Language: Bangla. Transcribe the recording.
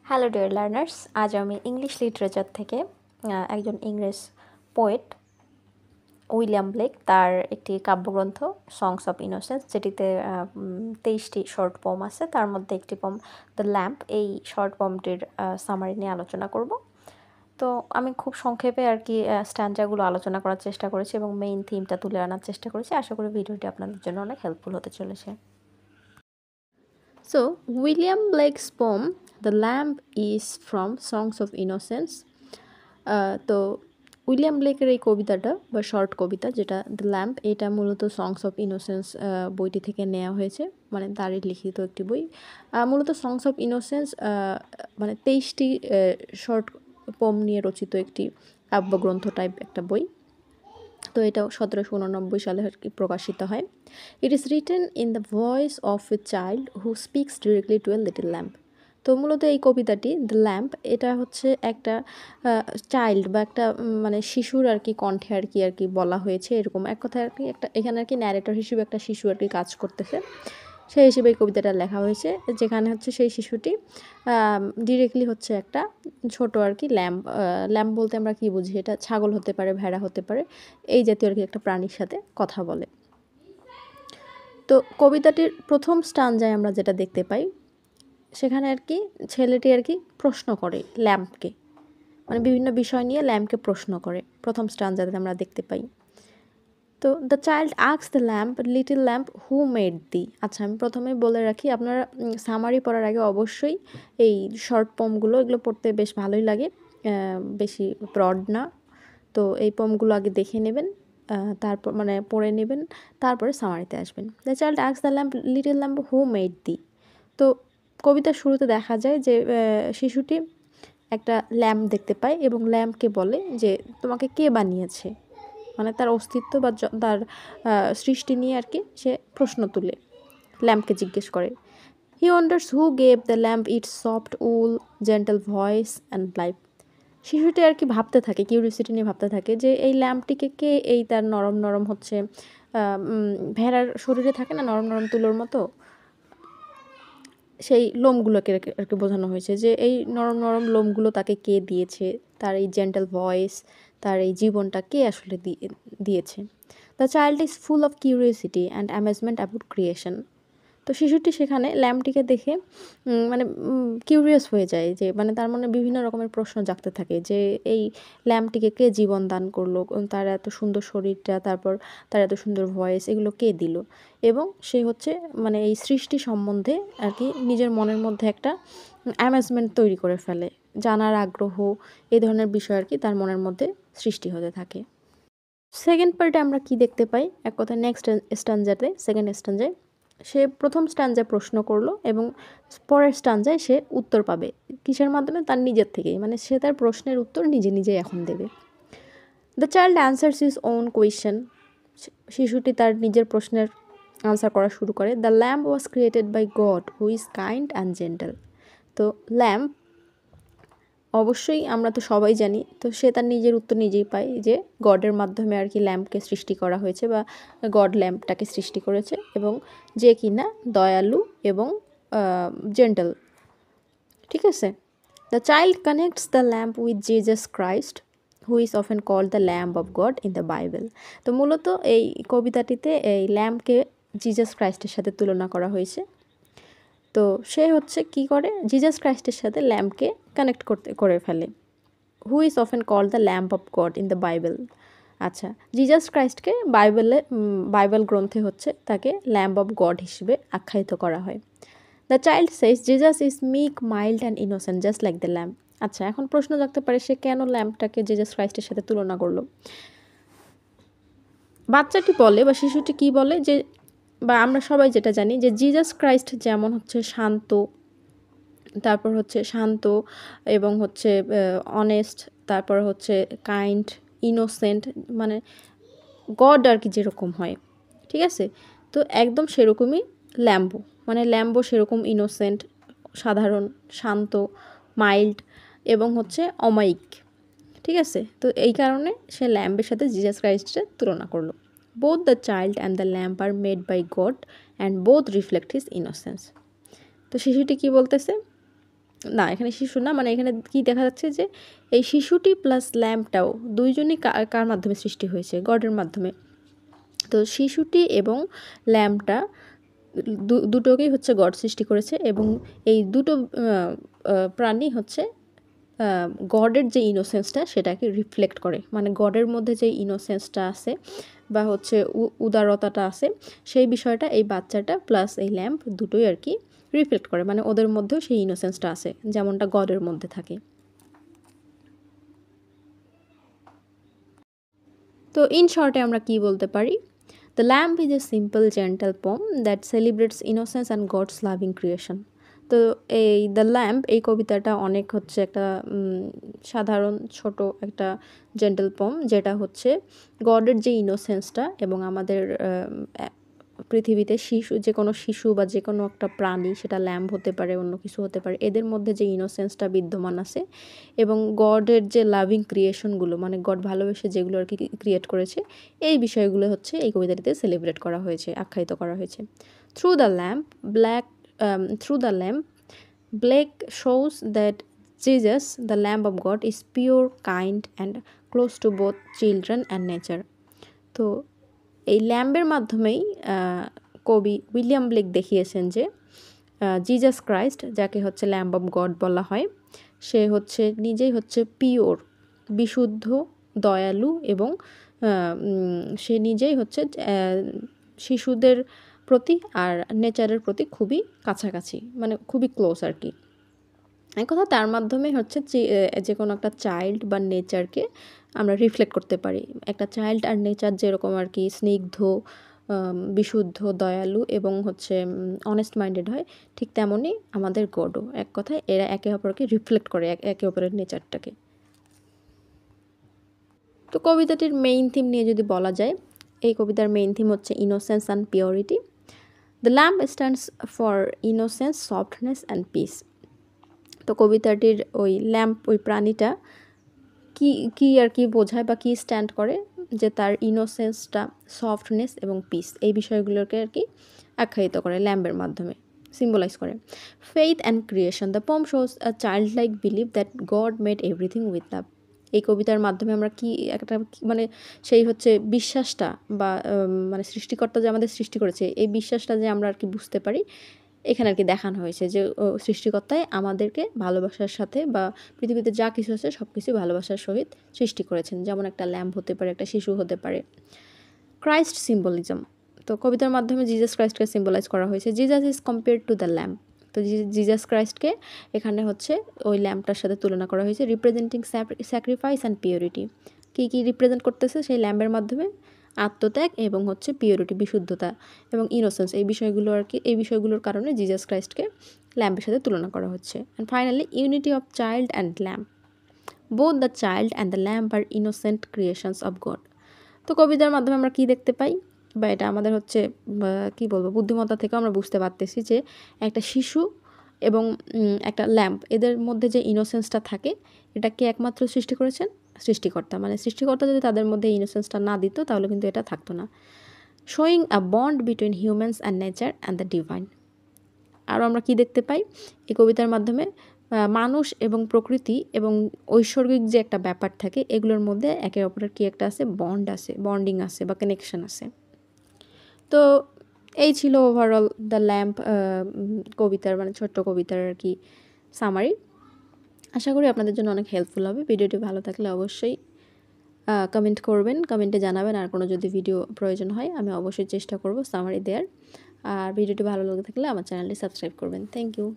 হ্যালো ডিয়ার লার্নার্স, আজ আমি ইংলিশ লিটারেচার থেকে একজন ইংরেজ পোয়েট উইলিয়াম ব্লেক তার একটি কাব্যগ্রন্থ সংস অফ ইনোসেন্স, যেটিতে 23টি শর্ট পম আছে। তার মধ্যে একটি পম দ্য ল্যাম্প, এই শর্ট পমটির সামারি নিয়ে আলোচনা করব। তো আমি খুব সংক্ষেপে আর কি স্ট্যান্ডাগুলো আলোচনা করার চেষ্টা করেছি এবং মেইন থিমটা তুলে আনার চেষ্টা করেছি। আশা করি ভিডিওটি আপনাদের জন্য অনেক হেল্পফুল হতে চলেছে। So, William Blake's poem The Lamp is from Songs of Innocence. তো উইলিয়াম ব্লেকের এই কবিতাটা বা শর্ট কবিতা যেটা দ্য ল্যাম্প, এটা মূলত সংস অফ ইনোসেন্স বইটি থেকে নেওয়া হয়েছে, মানে তারই লিখিত একটি বই। মূলত সংস অফ ইনোসেন্স মানে 23টি শর্ট পোম নিয়ে রচিত একটি কাব্যগ্রন্থ টাইপ একটা বই। তো এটা 1789 সালে আর কি প্রকাশিত হয়। It is written in the voice of a child who speaks directly to a little lamp. তো মূলত এই কবিতাটি দ্য ল্যাম্প, এটা হচ্ছে একটা চাইল্ড বা একটা মানে শিশুর আর কি কণ্ঠে আর কি বলা হয়েছে, এরকম এক কথা আর কি। একটা এখানে আর কি ন্যারেটর হিসেবে একটা শিশু আর কি কাজ করতেছে, সেই হিসেবে এই কবিতাটা লেখা হয়েছে, যেখানে হচ্ছে সেই শিশুটি ডিরেক্টলি হচ্ছে একটা ছোট আর কি ল্যাম্প। ল্যাম্প বলতে আমরা কি বুঝি? এটা ছাগল হতে পারে, ভেড়া হতে পারে, এই জাতীয় আর কি একটা প্রাণীর সাথে কথা বলে। তো কবিতাটির প্রথম স্টানজায় আমরা যেটা দেখতে পাই, সেখানে আর কি ছেলেটি আর কি প্রশ্ন করে ল্যাম্পকে, মানে বিভিন্ন বিষয় নিয়ে ল্যাম্পকে প্রশ্ন করে, প্রথম স্টানজাতে আমরা দেখতে পাই। তো the child asks the lamp, little lamp who made the. আচ্ছা, আমি প্রথমে বলে রাখি, আপনারা সামারি পড়ার আগে অবশ্যই এই শর্ট পমগুলো এগুলো পড়তে বেশ ভালোই লাগে, বেশি ব্রড না। তো এই পমগুলো আগে দেখে নেবেন, তারপর মানে পড়ে নেবেন, তারপরে সামারিতে আসবেন। The child asks the lamp, little lamp who made the. তো কবিতার শুরুতে দেখা যায় যে শিশুটি একটা ল্যাম্প দেখতে পায় এবং ল্যাম্পকে বলে যে তোমাকে কে বানিয়েছে, মানে তার অস্তিত্ব বা তার সৃষ্টি নিয়ে আর কি সে প্রশ্ন তুলে ল্যাম্পকে জিজ্ঞেস করে। He wonders who gave the lamp its soft wool, gentle voice and life. শিশুটি আর কি ভাবতে থাকে, কিউরিওসিটি নিয়ে ভাবতে থাকে যে এই ল্যাম্পটিকে কে, এই তার নরম নরম হচ্ছে ভেড়ার শরীরে থাকে না নরম নরম তুলোর মতো, সেই লোমগুলোকে আর কি বোঝানো হয়েছে যে এই নরম নরম লোমগুলো তাকে কে দিয়েছে, তার এই জেন্টাল ভয়েস, তার এই জীবনটা কে আসলে দিয়েছে। The child is full of curiosity and amazement about creation. তো শিশুটি সেখানে ল্যাম্পটিকে দেখে মানে কিউরিয়াস হয়ে যায়, যে মানে তার মনে বিভিন্ন রকমের প্রশ্ন জাগতে থাকে যে এই ল্যাম্পটিকে কে জীবন দান করলো, তার এত সুন্দর শরীরটা, তারপর তার এত সুন্দর ভয়েস, এগুলো কে দিল। এবং সে হচ্ছে মানে এই সৃষ্টি সম্বন্ধে আর কি নিজের মনের মধ্যে একটা অ্যামেজমেন্ট তৈরি করে ফেলে, জানার আগ্রহ, এই ধরনের বিষয় আর কি তার মনের মধ্যে সৃষ্টি হতে থাকে। সেকেন্ড পার্টে আমরা কি দেখতে পাই, এক কথা নেক্সট স্ট্যান্জাতে, সেকেন্ড স্ট্যান্জায় সে প্রথম স্ট্যান্জায় প্রশ্ন করলো এবং পরের স্ট্যান্জায় সে উত্তর পাবে, কিসের মাধ্যমে? তার নিজের থেকেই, মানে সে তার প্রশ্নের উত্তর নিজে নিজেই এখন দেবে। The child answers his own question, শিশুটি তার নিজের প্রশ্নের আনসার করা শুরু করে। The lamb was created by God who is kind and gentle. তো ল্যাম্প, অবশ্যই আমরা তো সবাই জানি, তো সে তার নিজের উত্তর নিজেই পায় যে গডের মাধ্যমে আর কি ল্যাম্পকে সৃষ্টি করা হয়েছে, বা গড ল্যাম্পটাকে সৃষ্টি করেছে, এবং যে কিনা দয়ালু এবং জেন্টাল। ঠিক আছে। The child connects the lamb with Jesus Christ who is often called the lamb of God in the Bible. তো মূলত এই কবিতাটিতে এই ল্যাম্পকে জিজাস ক্রাইস্টের সাথে তুলনা করা হয়েছে। তো সে হচ্ছে কি করে, জিজাস ক্রাইস্টের সাথে ল্যাম্পকে কানেক্ট করে ফেলে। Who is often called the lamb of God in the Bible. আচ্ছা, জিজাস ক্রাইস্টকে বাইবেল গ্রন্থে হচ্ছে তাকে ল্যাম্প অফ গড হিসেবে আখ্যায়িত করা হয়। The child says Jesus is meek, mild and innocent just like the lamb. আচ্ছা, এখন প্রশ্ন জাগতে পারে সে কেন ল্যাম্পটাকে জিজাস ক্রাইস্টের সাথে তুলনা করলো। বাচ্চাটি বলে বা শিশুটি কি বলে যে, বা আমরা সবাই যেটা জানি যে জিজাস ক্রাইস্ট যেমন হচ্ছে শান্ত, তারপর হচ্ছে শান্ত এবং হচ্ছে অনেস্ট, তারপর হচ্ছে কাইন্ড, ইনোসেন্ট, মানে গড আর কি যেরকম হয়, ঠিক আছে। তো একদম সেরকমই ল্যাম্বো, মানে ল্যাম্বো সেরকম ইনোসেন্ট, সাধারণ, শান্ত, মাইল্ড এবং হচ্ছে অমায়িক, ঠিক আছে। তো এই কারণে সে ল্যাম্বের সাথে জিজাস ক্রাইস্টের তুলনা করলো। Both the child and the lamb are made by God and both reflect his innocence. তো শিশুটি কি বলতেছে, না, এখানে শিশু না, মানে এখানে কি দেখা যাচ্ছে যে এই শিশুটি প্লাস ল্যাম্পটাও দুইজনই কার মাধ্যমে সৃষ্টি হয়েছে? গডের মাধ্যমে। তো শিশুটি এবং ল্যাম্পটা দুটোকেই হচ্ছে গড সৃষ্টি করেছে, এবং এই দুটো প্রাণী হচ্ছে গডের যে ইনোসেন্সটা সেটাকে রিফ্লেক্ট করে, মানে গডের মধ্যে যে ইনোসেন্সটা আছে বা হচ্ছে উদারতাটা আছে সেই বিষয়টা এই বাচ্চাটা প্লাস এই ল্যাম্প দুটোই আর কি রিফ্লেক্ট করে, মানে ওদের মধ্যেও সেই ইনোসেন্সটা আছে যেমনটা গডের মধ্যে থাকে। তো ইন শর্টে আমরা কি বলতে পারি? The lamb is a simple gentle poem that celebrates innocence and God's loving creation. তো এই দ্য ল্যাম্প এই কবিতাটা অনেক হচ্ছে একটা সাধারণ ছোট একটা জেন্টাল পোম, যেটা হচ্ছে গডের যে ইনোসেন্সটা এবং আমাদের পৃথিবীতে শিশু, যে কোনো শিশু বা যে কোনো একটা প্রাণী, সেটা ল্যাম্প হতে পারে, অন্য কিছু হতে পারে, এদের মধ্যে যে ইনোসেন্সটা বিদ্যমান আছে এবং গডের যে লাভিং ক্রিয়েশনগুলো, মানে গড ভালোবেসে যেগুলো আর কি ক্রিয়েট করেছে, এই বিষয়গুলো হচ্ছে এই কবিতাটিতে সেলিব্রেট করা হয়েছে, আখ্যায়িত করা হয়েছে। Through the lamp Blake shows that Jesus, the Lamb of God, is pure, kind, and close to both children and nature. তো এই ল্যাম্বের মাধ্যমেই কবি উইলিয়াম ব্লেক দেখিয়েছেন যে জিজাস ক্রাইস্ট, যাকে হচ্ছে ল্যাম্ব অফ গড বলা হয়, সে হচ্ছে নিজেই হচ্ছে পিওর, বিশুদ্ধ, দয়ালু, এবং সে নিজেই হচ্ছে শিশুদের প্রতি আর নেচারের প্রতি খুবই কাছাকাছি, মানে খুবই ক্লোজ আর কি। এক কথা, তার মাধ্যমে হচ্ছে যে কোনো একটা চাইল্ড বা নেচারকে আমরা রিফ্লেক্ট করতে পারি। একটা চাইল্ড আর নেচার যেরকম আর কি স্নিগ্ধ, বিশুদ্ধ, দয়ালু এবং হচ্ছে অনেস্ট মাইন্ডেড হয়, ঠিক তেমনই আমাদের গডও। এক কথায় এরা একে অপরকে রিফ্লেক্ট করে, একে অপরের নেচারটাকে। তো কবিতাটির মেইন থিম নিয়ে যদি বলা যায়, এই কবিতার মেইন থিম হচ্ছে innocence and purity. The lamp stands for innocence, softness and piece. তো কবিতাটির ওই ল্যাম্প, ওই প্রাণীটা কি আর কি বোঝায় বা কি স্ট্যান্ড করে, যে তার ইনোসেন্সটা, সফটনেস এবং পিস, এই বিষয়গুলোকে আর কি আখ্যায়িত করে ল্যাম্পের মাধ্যমে, সিম্বলাইজ করে। Faith and creation, the poem shows a child like believe that god made everything with love. এই কবিতার মাধ্যমে আমরা কি একটা মানে সেই হচ্ছে বিশ্বাসটা বা মানে সৃষ্টিকর্তা যে আমাদের সৃষ্টি করেছে, এই বিশ্বাসটা যে আমরা আর কি বুঝতে পারি, এখানে আর কি দেখানো হয়েছে যে সৃষ্টিকর্তাই আমাদেরকে ভালোবাসার সাথে বা পৃথিবীতে যা কিছু আছে সব কিছুই ভালোবাসার সহিত সৃষ্টি করেছেন, যেমন একটা ল্যাম্প হতে পারে, একটা শিশু হতে পারে। ক্রাইস্ট সিম্বলিজম, তো কবিতার মাধ্যমে জিজাস ক্রাইস্টকে সিম্বলাইজ করা হয়েছে। Jesus is compared to the lamb, তো জিজাস ক্রাইস্টকে এখানে হচ্ছে ওই ল্যাম্পটার সাথে তুলনা করা হয়েছে। রিপ্রেজেন্টিং স্যাক্রিফাইস অ্যান্ড পিওরিটি, কী রিপ্রেজেন্ট করতেছে সেই ল্যাম্পের মাধ্যমে? আত্মত্যাগ এবং হচ্ছে পিওরিটি, বিশুদ্ধতা এবং ইনোসেন্স, এই বিষয়গুলো আর কি, এই বিষয়গুলোর কারণে জিজাস ক্রাইস্টকে ল্যাম্পের সাথে তুলনা করা হচ্ছে। And finally, unity of child and lamb, both the child and the lamb are innocent creations of God. তো কবিতার মাধ্যমে আমরা কি দেখতে পাই, বা এটা আমাদের হচ্ছে কি বলবো, বুদ্ধিমত্তা থেকে আমরা বুঝতে পারতেছি যে একটা শিশু এবং একটা ল্যাম্প, এদের মধ্যে যে ইনোসেন্সটা থাকে, এটা কে একমাত্র সৃষ্টি করেছেন? সৃষ্টিকর্তা। মানে সৃষ্টিকর্তা যদি তাদের মধ্যে ইনোসেন্সটা না দিত তাহলে কিন্তু এটা থাকতো না। Showing a bond between humans and nature and the divine. আরও আমরা কি দেখতে পাই এই কবিতার মাধ্যমে? মানুষ এবং প্রকৃতি এবং ঐশ্বরিক যে একটা ব্যাপার থাকে, এগুলোর মধ্যে একে অপরের কি একটা আছে, বন্ড আছে, বন্ডিং আছে বা কানেকশন আছে। তো এই ছিল ওভারঅল দ্য ল্যাম্প কবিতার, মানে ছোট্ট কবিতার আর কি সামারি। আশা করি আপনাদের জন্য অনেক হেল্পফুল হবে। ভিডিওটি ভালো থাকলে অবশ্যই কমেন্ট করবেন, কমেন্টে জানাবেন। আর কোনো যদি ভিডিও প্রয়োজন হয় আমি অবশ্যই চেষ্টা করব সামারি দেওয়ার। আর ভিডিওটি ভালো লেগে থাকলে আমার চ্যানেলটি সাবস্ক্রাইব করবেন। Thank you.